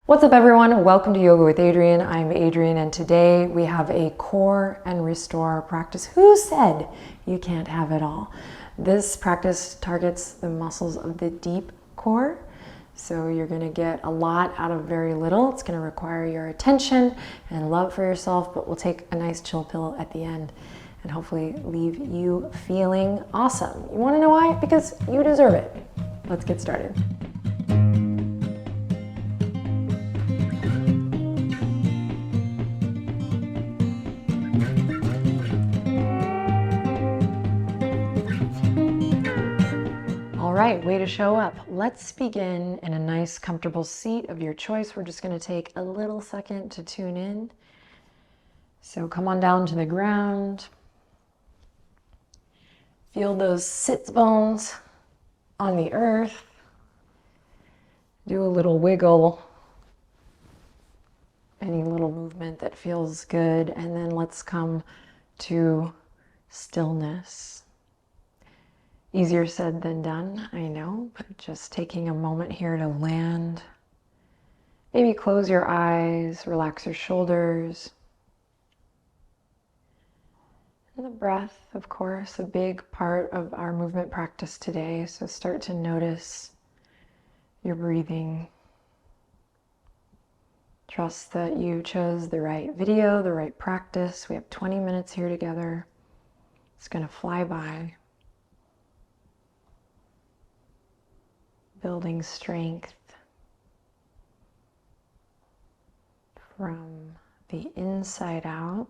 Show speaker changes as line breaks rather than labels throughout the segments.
What's up everyone? Welcome to Yoga with Adriene. I'm Adriene and today we have a core and restore practice. Who said you can't have it all? This practice targets the muscles of the deep core. So you're gonna get a lot out of very little. It's gonna require your attention and love for yourself, but we'll take a nice chill pill at the end and hopefully leave you feeling awesome. You wanna know why? Because you deserve it. Let's get started. All right, way to show up. Let's begin in a nice, comfortable seat of your choice. We're just gonna take a little second to tune in. So come on down to the ground. Feel those sits bones on the earth. Do a little wiggle. Any little movement that feels good. And then let's come to stillness. Easier said than done, I know, but just taking a moment here to land. Maybe close your eyes, relax your shoulders. And the breath, of course, a big part of our movement practice today. So start to notice your breathing. Trust that you chose the right video, the right practice. We have 20 minutes here together. It's gonna fly by. Building strength from the inside out.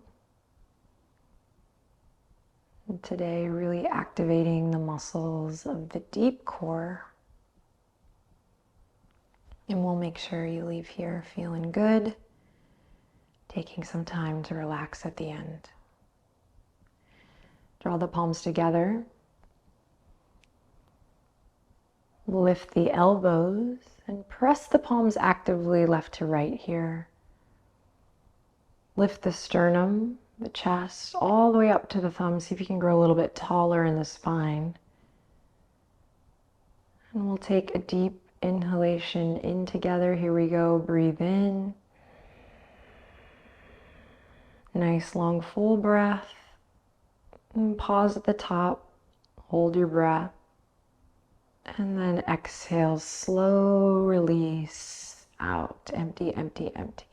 And today, really activating the muscles of the deep core. And we'll make sure you leave here feeling good, taking some time to relax at the end. Draw the palms together. Lift the elbows and press the palms actively left to right here. Lift the sternum, the chest, all the way up to the thumbs. See if you can grow a little bit taller in the spine. And we'll take a deep inhalation in together. Here we go. Breathe in. Nice long full breath. And pause at the top. Hold your breath. And then exhale, slow release out. Empty, empty, empty.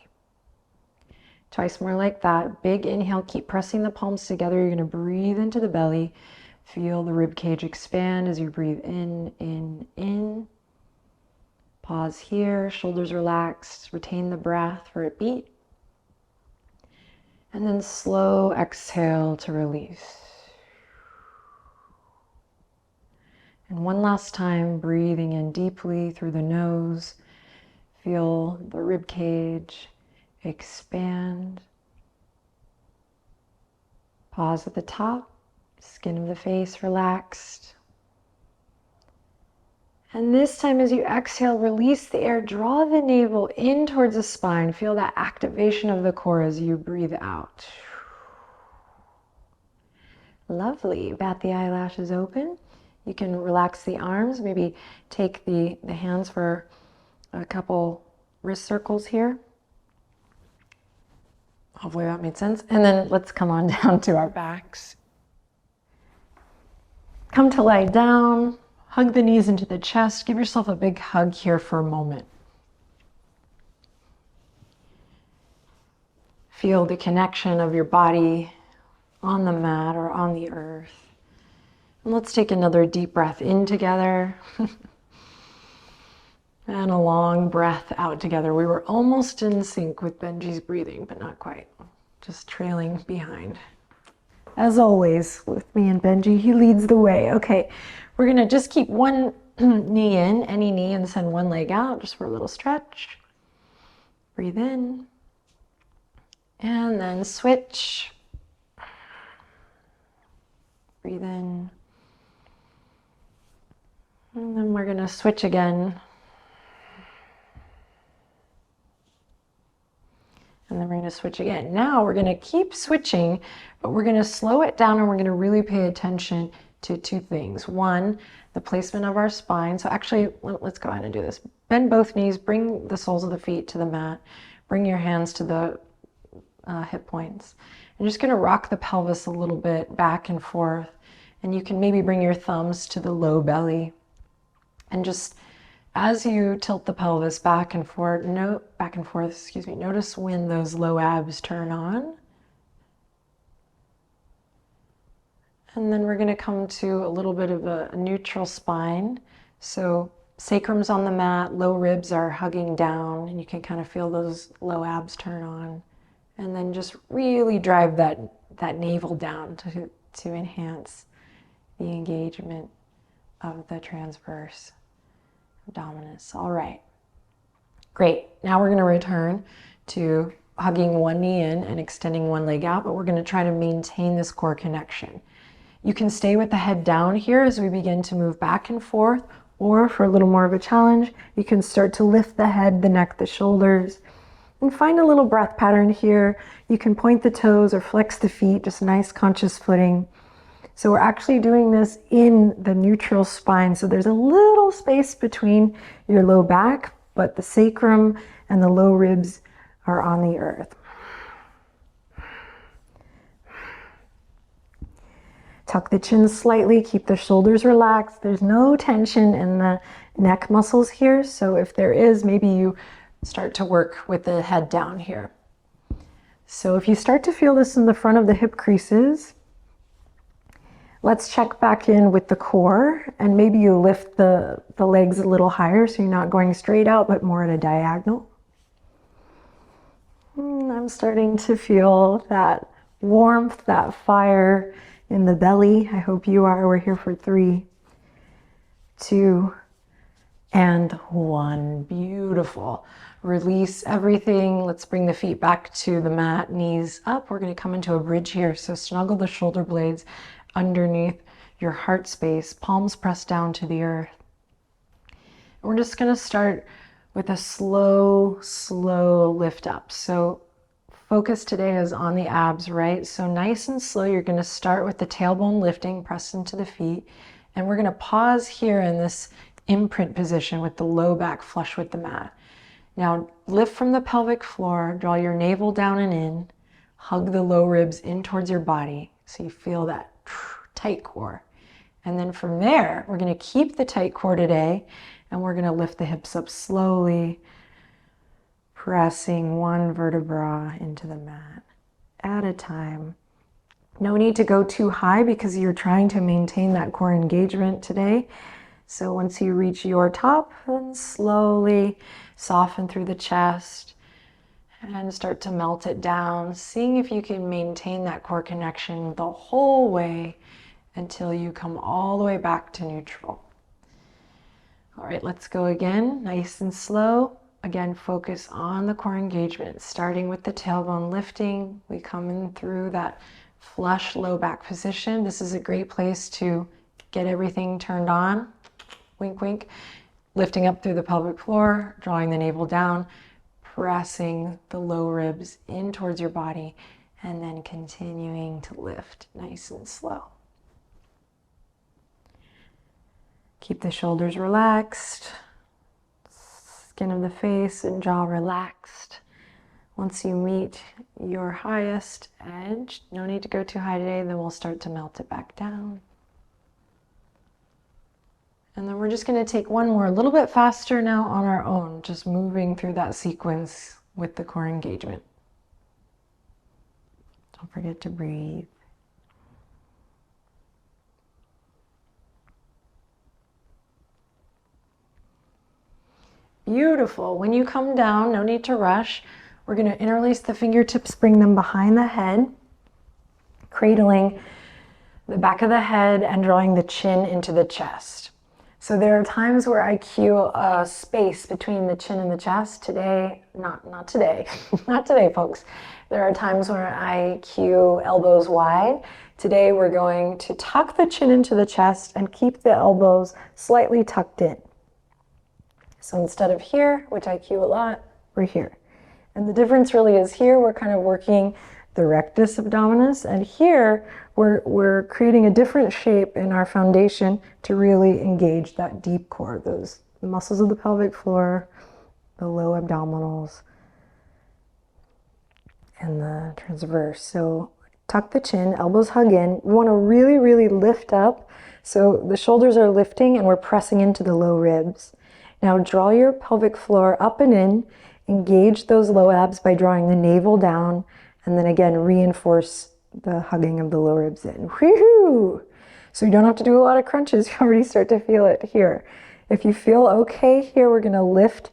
Twice more like that. Big inhale, keep pressing the palms together. You're gonna breathe into the belly. Feel the rib cage expand as you breathe in, in, in. Pause here, shoulders relaxed. Retain the breath for a beat. And then slow exhale to release. And one last time, breathing in deeply through the nose. Feel the rib cage expand. Pause at the top, skin of the face relaxed. And this time as you exhale, release the air, draw the navel in towards the spine. Feel that activation of the core as you breathe out. Lovely, bat the eyelashes open. You can relax the arms, maybe take the hands for a couple wrist circles here. Hopefully that made sense. And then let's come on down to our backs. Come to lie down, hug the knees into the chest. Give yourself a big hug here for a moment. Feel the connection of your body on the mat or on the earth. And let's take another deep breath in together. And a long breath out together. We were almost in sync with Benji's breathing, but not quite. Just trailing behind. As always, with me and Benji, he leads the way. Okay, we're gonna just keep one knee in, any knee, and send one leg out just for a little stretch. Breathe in. And then switch. Breathe in. And then we're gonna switch again. And then we're gonna switch again. Now we're gonna keep switching, but we're gonna slow it down and we're gonna really pay attention to two things. One, the placement of our spine. So actually, let's go ahead and do this. bend both knees, bring the soles of the feet to the mat, bring your hands to the hip points. I'm just gonna rock the pelvis a little bit back and forth, and you can maybe bring your thumbs to the low belly. And just as you tilt the pelvis back and forth, notice when those low abs turn on. And then we're gonna come to a little bit of a neutral spine. So sacrum's on the mat, low ribs are hugging down, and you can kind of feel those low abs turn on. And then just really drive that navel down to enhance the engagement of the transverse abdominis. All right, great. Now we're gonna return to hugging one knee in and extending one leg out, but we're gonna try to maintain this core connection. You can stay with the head down here as we begin to move back and forth, or for a little more of a challenge, you can start to lift the head, the neck, the shoulders, and find a little breath pattern here. You can point the toes or flex the feet, just nice conscious footing. So we're actually doing this in the neutral spine. So there's a little space between your low back, but the sacrum and the low ribs are on the earth. Tuck the chin slightly, keep the shoulders relaxed. There's no tension in the neck muscles here. So if there is, maybe you start to work with the head down here. So if you start to feel this in the front of the hip creases, let's check back in with the core, and maybe you lift the legs a little higher so you're not going straight out but more at a diagonal. I'm starting to feel that warmth, that fire in the belly. I hope you are. We're here for 3, 2, and 1. Beautiful. Release everything. Let's bring the feet back to the mat, knees up. We're going to come into a bridge here. So snuggle the shoulder blades underneath your heart space, palms pressed down to the earth. And we're just going to start with a slow lift up. So focus today is on the abs, right? So nice and slow, you're going to start with the tailbone lifting, press into the feet. And we're going to pause here in this imprint position with the low back flush with the mat. Now lift from the pelvic floor, draw your navel down and in, hug the low ribs in towards your body so you feel that tight core. And then from there, we're going to keep the tight core today, and we're going to lift the hips up slowly, pressing one vertebra into the mat at a time. No need to go too high because you're trying to maintain that core engagement today. So once you reach your top, then slowly soften through the chest and start to melt it down, seeing if you can maintain that core connection the whole way until you come all the way back to neutral. All right, let's go again, nice and slow. Again, focus on the core engagement, starting with the tailbone lifting. We come in through that flush low back position. This is a great place to get everything turned on. Wink, wink. Lifting up through the pelvic floor, drawing the navel down, pressing the low ribs in towards your body, and then continuing to lift nice and slow. Keep the shoulders relaxed, skin of the face and jaw relaxed. Once you meet your highest edge, no need to go too high today, then we'll start to melt it back down. And then we're just going to take one more, a little bit faster now on our own, just moving through that sequence with the core engagement. Don't forget to breathe. Beautiful. When you come down, no need to rush. We're going to interlace the fingertips, bring them behind the head, cradling the back of the head and drawing the chin into the chest. So there are times where I cue a space between the chin and the chest. Today, not today, not today, folks. There are times where I cue elbows wide. Today we're going to tuck the chin into the chest and keep the elbows slightly tucked in. So instead of here, which I cue a lot, we're here. And the difference really is here we're kind of working the rectus abdominis, and here we're creating a different shape in our foundation to really engage that deep core, those the muscles of the pelvic floor, the low abdominals, and the transverse. So tuck the chin, elbows hug in. We want to really, really lift up. So the shoulders are lifting and we're pressing into the low ribs. Now draw your pelvic floor up and in. Engage those low abs by drawing the navel down. And then again, reinforce the hugging of the low ribs in. Whew! So you don't have to do a lot of crunches. You already start to feel it here. If you feel okay here, we're going to lift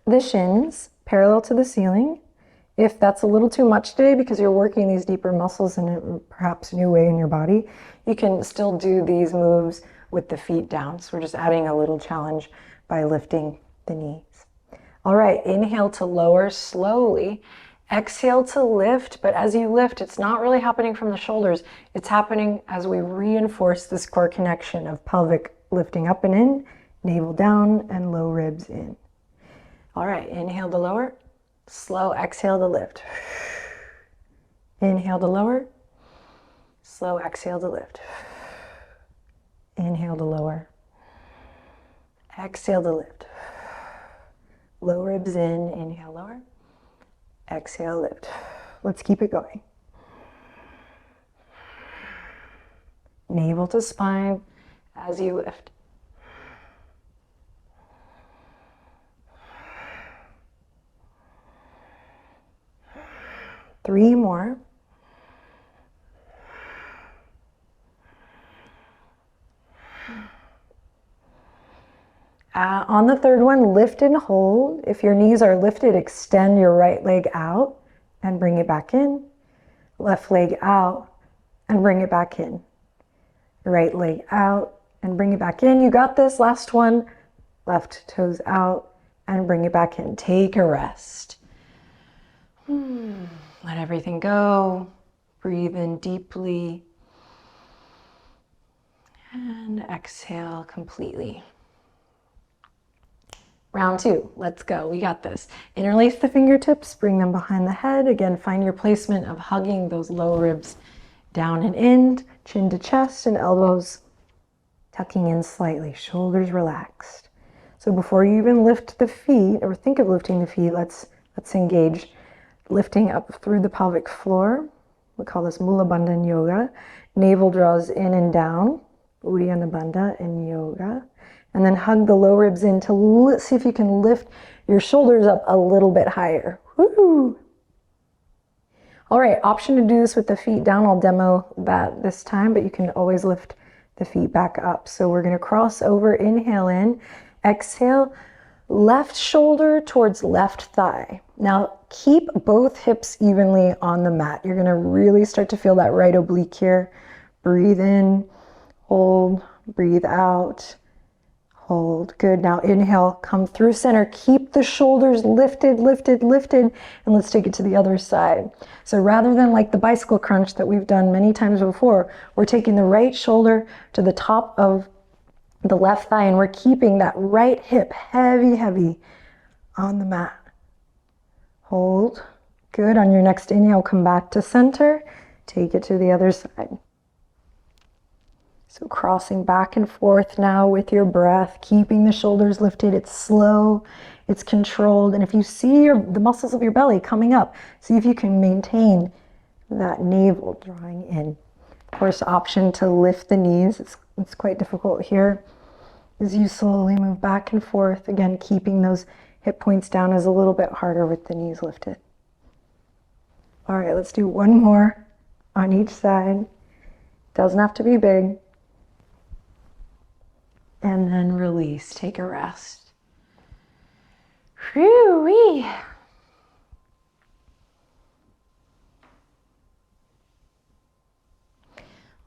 the shins parallel to the ceiling. If that's a little too much today because you're working these deeper muscles in a perhaps new way in your body, you can still do these moves with the feet down. So we're just adding a little challenge by lifting the knees. All right, inhale to lower slowly. Exhale to lift, but as you lift, it's not really happening from the shoulders. It's happening as we reinforce this core connection of pelvic lifting up and in, navel down, and low ribs in. All right, inhale to lower. Slow exhale to lift. Inhale to lower. Slow exhale to lift. Inhale to lower. Exhale to lift. Low ribs in, inhale, lower. Exhale, lift. Let's keep it going. Navel to spine as you lift. Three more. On the third one, lift and hold. If your knees are lifted, extend your right leg out and bring it back in. Left leg out and bring it back in. Right leg out and bring it back in. You got this. Last one. Left toes out and bring it back in. Take a rest. Let everything go. Breathe in deeply. And exhale completely. Round two, let's go, we got this. Interlace the fingertips, bring them behind the head. Again, find your placement of hugging those low ribs down and in, chin to chest and elbows tucking in slightly, shoulders relaxed. So before you even lift the feet or think of lifting the feet, let's engage lifting up through the pelvic floor. We call this Mula Bandha in yoga. Navel draws in and down, Uddiyana Bandha in yoga. And then hug the low ribs in to see if you can lift your shoulders up a little bit higher. Woo! All right, option to do this with the feet down. I'll demo that this time, but you can always lift the feet back up. So we're gonna cross over, inhale in, exhale, left shoulder towards left thigh. Now keep both hips evenly on the mat. You're gonna really start to feel that right oblique here. Breathe in, hold, breathe out. Hold. Good. Now inhale, come through center. Keep the shoulders lifted, lifted, lifted. And let's take it to the other side. So rather than like the bicycle crunch that we've done many times before, we're taking the right shoulder to the top of the left thigh and we're keeping that right hip heavy, heavy on the mat. Hold. Good. On your next inhale, come back to center. Take it to the other side. So crossing back and forth now with your breath, keeping the shoulders lifted. It's slow, it's controlled. And if you see the muscles of your belly coming up, see if you can maintain that navel drawing in. Of course, option to lift the knees. It's quite difficult here. As you slowly move back and forth, again, keeping those hip points down is a little bit harder with the knees lifted. All right, let's do one more on each side. Doesn't have to be big. And then release, take a rest. Whew-wee.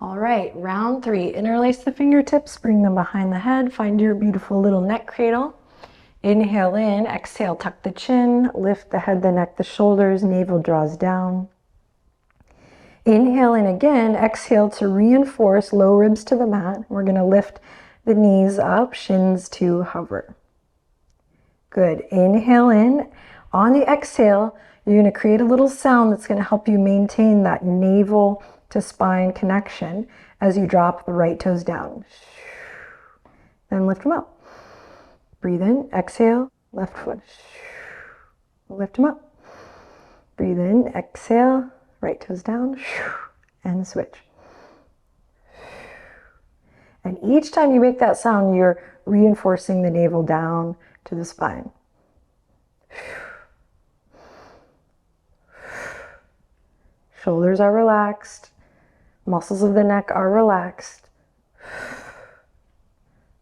All right, round three. Interlace the fingertips, bring them behind the head. Find your beautiful little neck cradle. Inhale in, exhale, tuck the chin, lift the head, the neck, the shoulders, navel draws down. Inhale in again, exhale to reinforce low ribs to the mat. We're gonna lift the knees up, shins to hover. Good. Inhale in. On the exhale, you're going to create a little sound that's going to help you maintain that navel to spine connection as you drop the right toes down. Then lift them up. Breathe in, exhale, left foot. Lift them up. Breathe in, exhale, right toes down, and switch. And each time you make that sound, you're reinforcing the navel down to the spine. Shoulders are relaxed. Muscles of the neck are relaxed.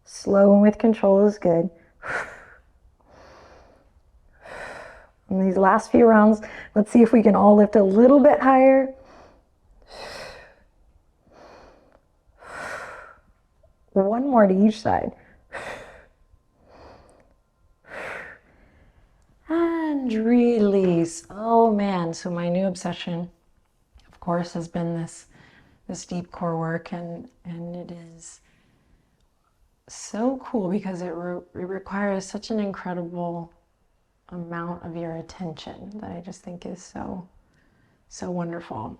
Slow and with control is good. In these last few rounds, let's see if we can all lift a little bit higher. One more to each side. And release. Oh man, so my new obsession, of course, has been this deep core work, and it is so cool because it requires such an incredible amount of your attention that I just think is so wonderful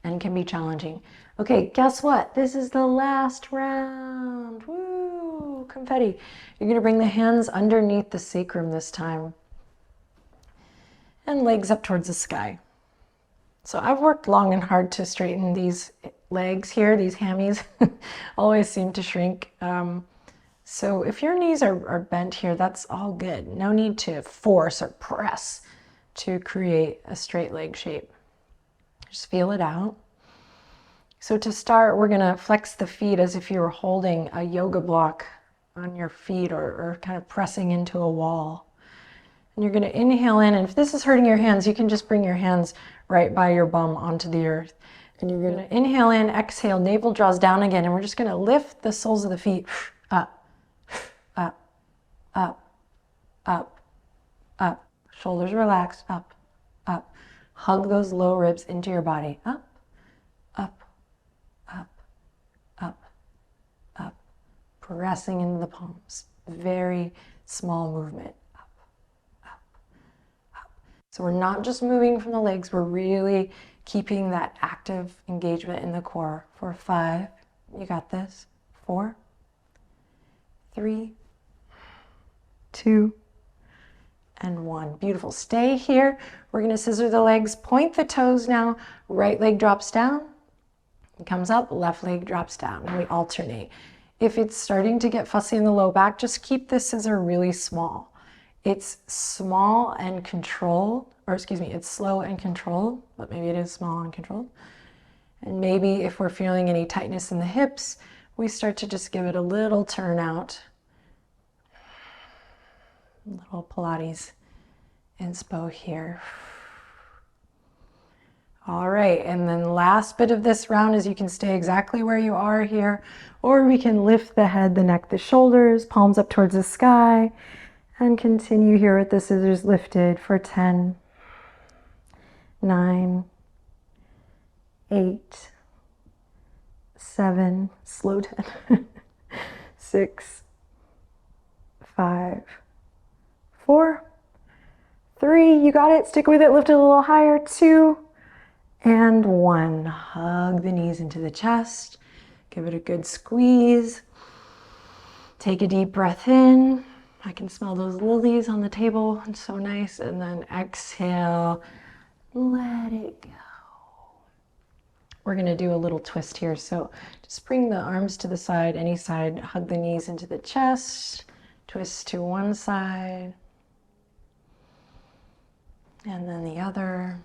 and can be challenging. Okay, guess what? This is the last round. Woo! Confetti. You're gonna bring the hands underneath the sacrum this time and legs up towards the sky. So I've worked long and hard to straighten these legs here, these hammies always seem to shrink. So if your knees are bent here, that's all good. No need to force or press to create a straight leg shape. Just feel it out. So to start, we're gonna flex the feet as if you were holding a yoga block on your feet or kind of pressing into a wall. And you're gonna inhale in, and if this is hurting your hands, you can just bring your hands right by your bum onto the earth. And you're gonna inhale in, exhale, navel draws down again, and we're just gonna lift the soles of the feet up. Up, up, up, up. Shoulders relaxed, up, up. Hug those low ribs into your body. Up, up, up, up, up. Pressing into the palms. Very small movement. Up, up, up. So we're not just moving from the legs, we're really keeping that active engagement in the core. For 5, you got this. 4, 3, 2, and 1. Beautiful. Stay here. We're gonna scissor the legs, point the toes now. Right leg drops down, it comes up, left leg drops down, and we alternate. If it's starting to get fussy in the low back, just keep the scissor really small. It's small and controlled, or excuse me, it's slow and controlled, but maybe it is small and controlled. And maybe if we're feeling any tightness in the hips, we start to just give it a little turn out. Little Pilates inspo here. All right, and then last bit of this round is you can stay exactly where you are here, or we can lift the head, the neck, the shoulders, palms up towards the sky, and continue here with the scissors lifted for 10, 9, 8, 7, slow 10, 6, 5, 4, 3, you got it, stick with it, lift it a little higher, 2, and 1. Hug the knees into the chest, give it a good squeeze. Take a deep breath in. I can smell those lilies on the table, it's so nice. And then exhale, let it go. We're gonna do a little twist here. So just bring the arms to the side, any side, hug the knees into the chest, twist to one side, and then the other.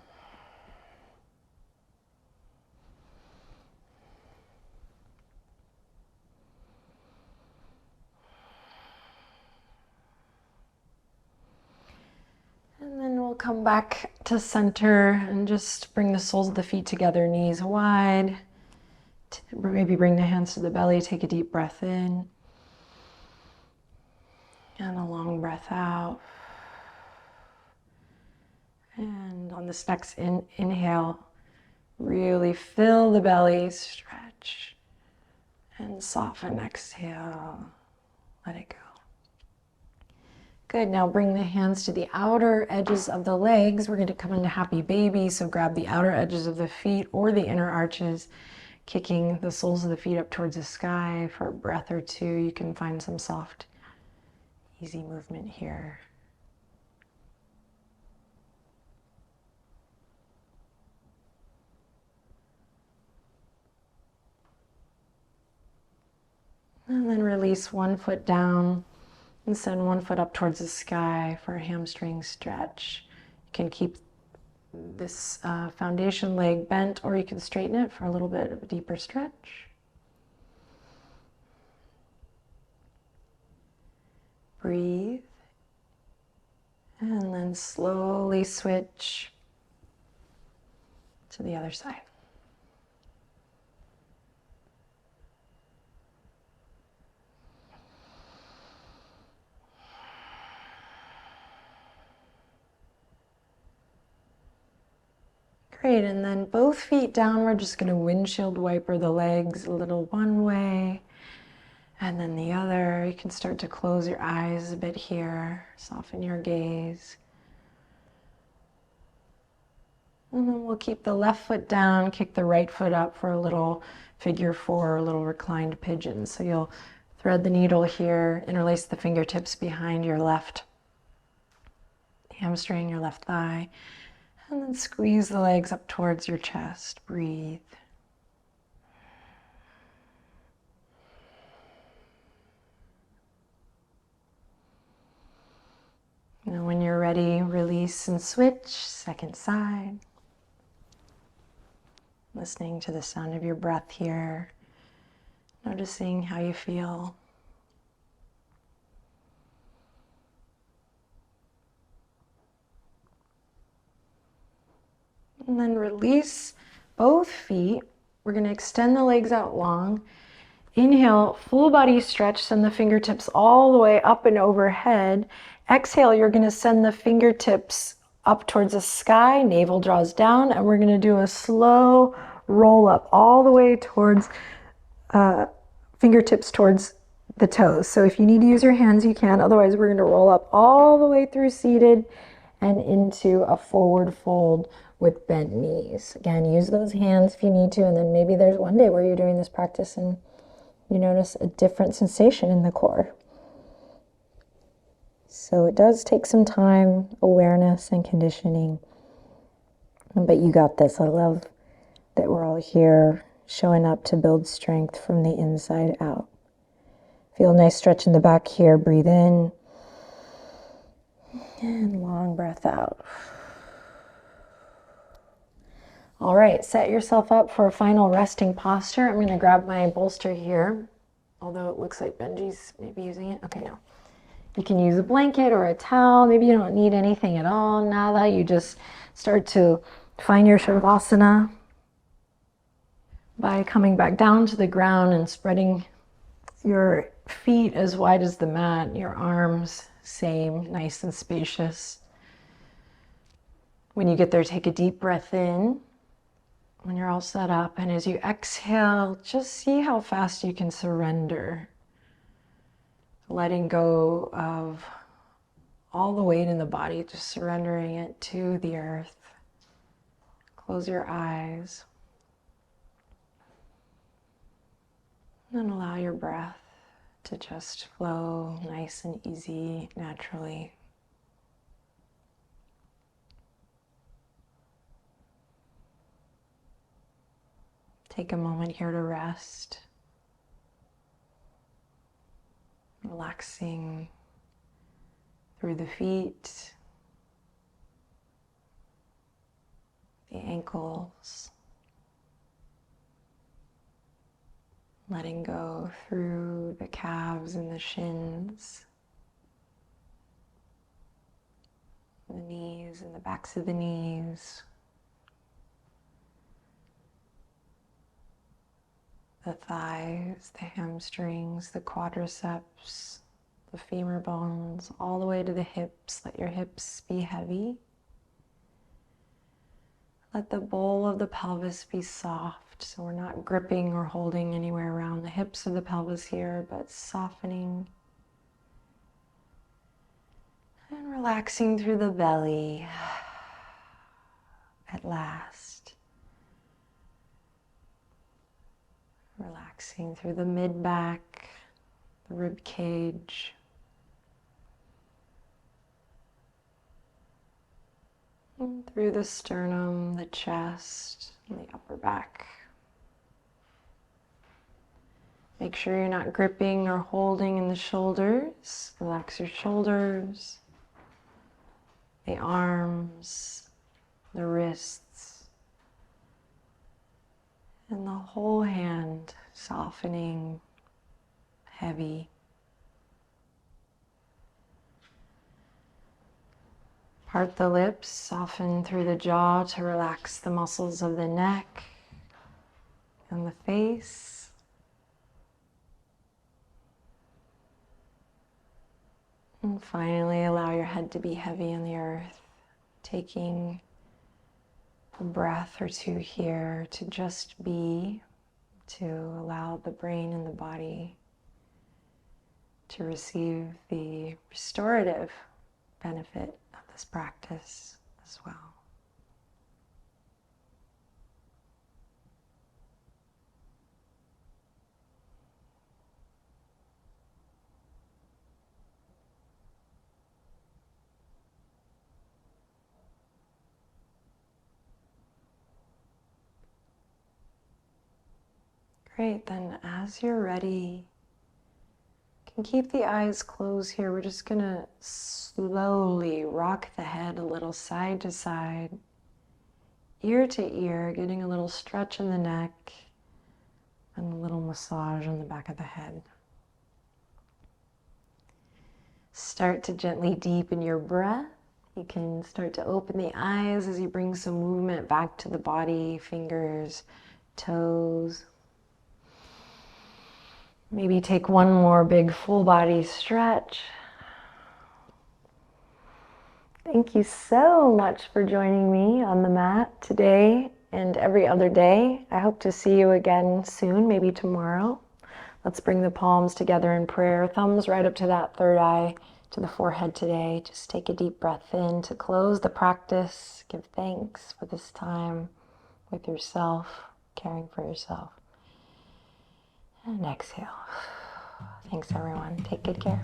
And then we'll come back to center and just bring the soles of the feet together, knees wide. Maybe bring the hands to the belly, take a deep breath in. And a long breath out. And on this next inhale, really fill the belly, stretch, and soften. Exhale, let it go. Good, now bring the hands to the outer edges of the legs. We're going to come into happy baby, so grab the outer edges of the feet or the inner arches. kicking the soles of the feet up towards the sky for a breath or two. You can find some soft, easy movement here. And then release one foot down and send one foot up towards the sky for a hamstring stretch. You can keep this foundation leg bent, or you can straighten it for a little bit of a deeper stretch. Breathe. And then slowly switch to the other side. Great, and then both feet down, we're just gonna windshield wiper the legs a little one way and then the other. You can start to close your eyes a bit here, soften your gaze. And then we'll keep the left foot down, kick the right foot up for a little figure four, a little reclined pigeon. So you'll thread the needle here, interlace the fingertips behind your left hamstring, your left thigh. And then squeeze the legs up towards your chest. Breathe. Now when you're ready, release and switch. Second side. Listening to the sound of your breath here. Noticing how you feel. And then release both feet. We're going to extend the legs out long. Inhale, full body stretch. Send the fingertips all the way up and overhead. Exhale, you're going to send the fingertips up towards the sky. Navel draws down. And we're going to do a slow roll up all the way towards fingertips towards the toes. So if you need to use your hands, you can. Otherwise, we're going to roll up all the way through seated and into a forward fold with bent knees. Again, use those hands if you need to, and then maybe there's one day where you're doing this practice and you notice a different sensation in the core. So it does take some time, awareness and conditioning, but you got this. I love that we're all here showing up to build strength from the inside out. Feel a nice stretch in the back here. Breathe in and long breath out. All right, set yourself up for a final resting posture. I'm going to grab my bolster here, although it looks like Benji's maybe using it. Okay, no. You can use a blanket or a towel. Maybe you don't need anything at all. Nada. You just start to find your Shavasana by coming back down to the ground and spreading your feet as wide as the mat, your arms, same, nice and spacious. When you get there, take a deep breath in. When you're all set up, and as you exhale, just see how fast you can surrender. Letting go of all the weight in the body, just surrendering it to the earth. Close your eyes. And allow your breath to just flow nice and easy, naturally. Take a moment here to rest. Relaxing through the feet, the ankles, letting go through the calves and the shins, the knees and the backs of the knees, the thighs, the hamstrings, the quadriceps, the femur bones, all the way to the hips. Let your hips be heavy. Let the bowl of the pelvis be soft, so we're not gripping or holding anywhere around the hips of the pelvis here, but softening and relaxing through the belly at last. Relaxing through the mid-back, the rib cage. And through the sternum, the chest, and the upper back. Make sure you're not gripping or holding in the shoulders. Relax your shoulders, the arms, the wrists, and the whole hand softening, heavy. Part the lips, soften through the jaw to relax the muscles of the neck and the face. And finally, allow your head to be heavy on the earth, taking a breath or two here to just be, to allow the brain and the body to receive the restorative benefit of this practice as well. Great, then as you're ready, you can keep the eyes closed here. We're just gonna slowly rock the head a little side to side, ear to ear, getting a little stretch in the neck and a little massage on the back of the head. Start to gently deepen your breath. You can start to open the eyes as you bring some movement back to the body, fingers, toes. Maybe take one more big full body stretch. Thank you so much for joining me on the mat today and every other day. I hope to see you again soon, maybe tomorrow. Let's bring the palms together in prayer. Thumbs right up to that third eye, to the forehead today. Just take a deep breath in to close the practice. Give thanks for this time with yourself, caring for yourself. And exhale. Thanks everyone. Take good care.